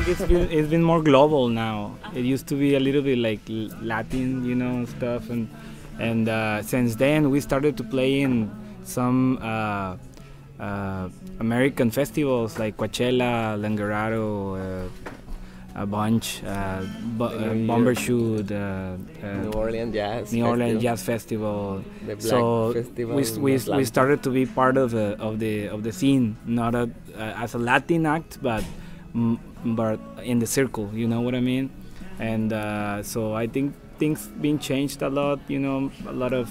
it's been more global now. It used to be a little bit like Latin, you know, stuff, and since then we started to play in some American festivals like Coachella, Langerado, a bunch, Bumbershoot, New Orleans Jazz Festival. The Black So Festival we started to be part of the scene, not as a Latin act, but in the circle. You know what I mean? And so I think things been changed a lot. You know, a lot of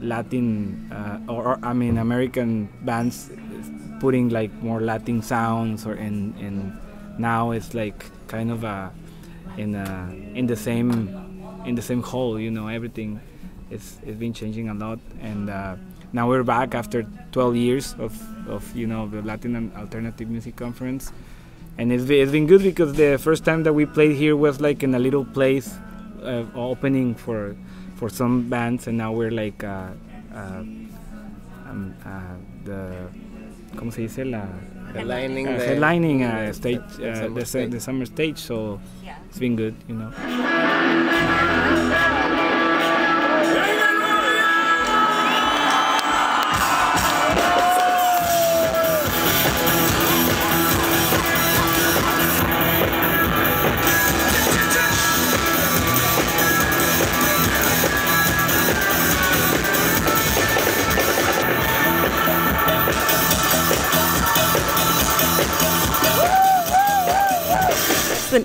Latin or I mean American bands putting like more Latin sounds, or in now it's like kind of in the same hole, you know. Everything it's been changing a lot, and now we're back after 12 years of you know, the Latin and Alternative Music Conference, and it's been good because the first time that we played here was like in a little place opening for some bands, and now we're like the ¿cómo se dice? Headlining stage, the summer stage, so yeah. It's been good, you know.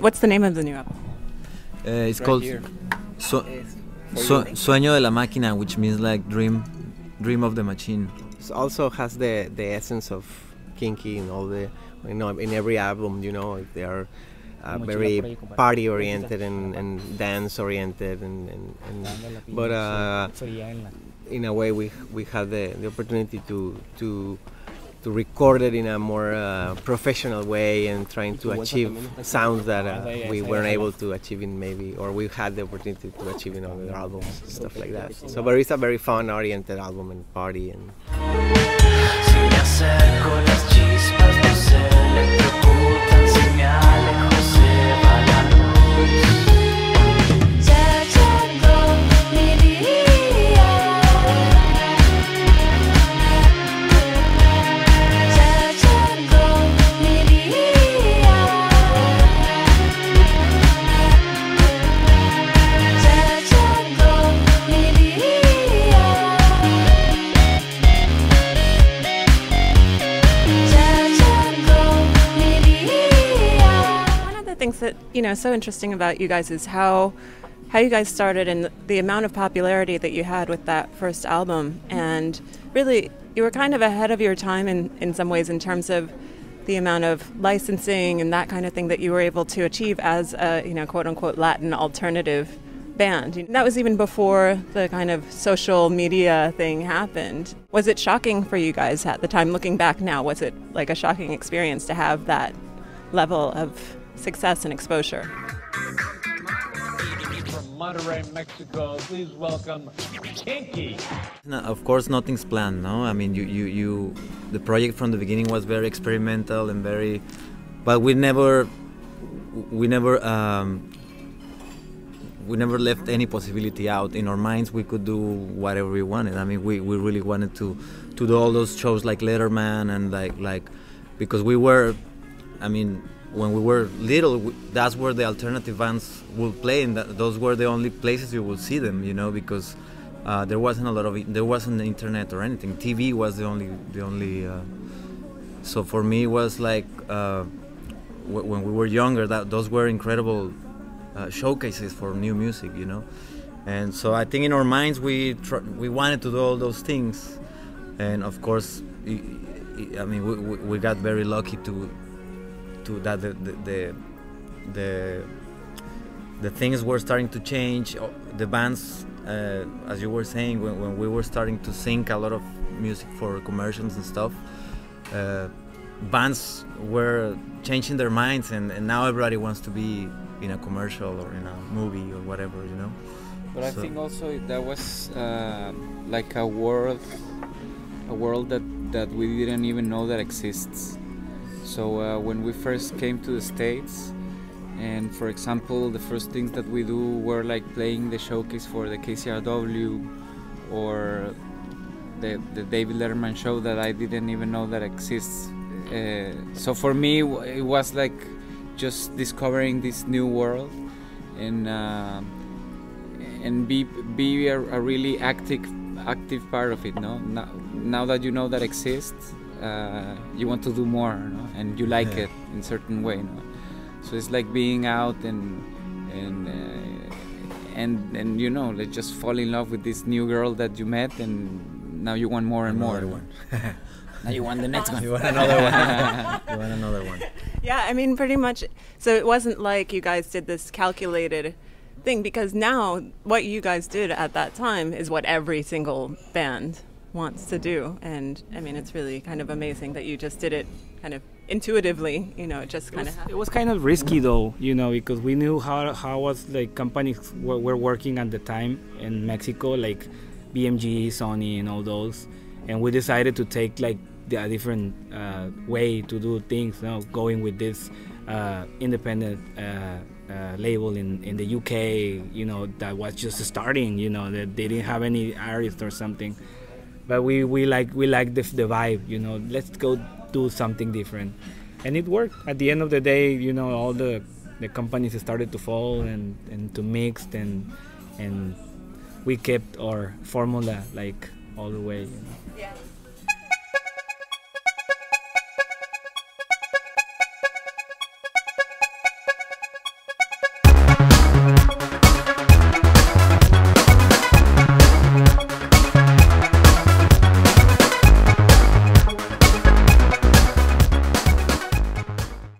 What's the name of the new album? It's called Sueño de la Máquina, which means like dream of the machine. It also has the essence of Kinky in all the, you know, in every album, you know, they are very party oriented and dance oriented, but in a way we had the opportunity to record it in a more professional way and trying to achieve sounds that we weren't able to achieve in or we had the opportunity to achieve in other albums, stuff like that. So, but it's a very fun oriented album and party and. That, you know, so interesting about you guys is how you guys started and the amount of popularity that you had with that first album, and really you were kind of ahead of your time in some ways in terms of the amount of licensing and that kind of thing that you were able to achieve as a, you know, quote unquote Latin alternative band. And that was even before the kind of social media thing happened. Was it shocking for you guys at the time, looking back now? Was it like a shocking experience to have that level of success and exposure? From Monterrey, Mexico, please welcome Kinky. No, of course, nothing's planned. No, I mean, the project from the beginning was very experimental and very, but we never left any possibility out. In our minds, we could do whatever we wanted. I mean, we really wanted to do all those shows like Letterman and like because we were, I mean, when we were little, that's where the alternative bands would play, and those were the only places you would see them, you know, because there wasn't internet or anything. TV was the only. So for me, it was like when we were younger, those were incredible showcases for new music, you know. And so I think in our minds we wanted to do all those things, and of course, I mean, we got very lucky to that the things were starting to change. The bands, as you were saying, when we were starting to sync a lot of music for commercials and stuff, bands were changing their minds, and now everybody wants to be in a commercial or in a movie or whatever, you know. But I think also that was like a world that we didn't even know that exists. So when we first came to the States, and for example, the first things that we do were like playing the showcase for the KCRW or the David Letterman show that I didn't even know that exists. So for me, it was like just discovering this new world and be a really active part of it. No, now that you know that exists, you want to do more, no? And you like it in a certain way. No? So it's like being out and you know, like just fall in love with this new girl that you met, and now you want more and more. One. Now you want the next one. You want another one. You want another one. Yeah, I mean, pretty much. So it wasn't like you guys did this calculated thing, because now what you guys did at that time is what every single band wants to do. And I mean, it's really kind of amazing that you just did it kind of intuitively, you know, it just kind of happened. It was kind of risky though, you know, because we knew how was like companies were working at the time in Mexico, like BMG, Sony, and all those, and we decided to take like a different way to do things, you know, going with this independent label in the UK, you know, that was just starting, you know, that they didn't have any artists or something, but we like the vibe, you know, let's go do something different, and it worked. At the end of the day, you know, all the companies started to fall and to mix, and we kept our formula like all the way, you know. Yeah.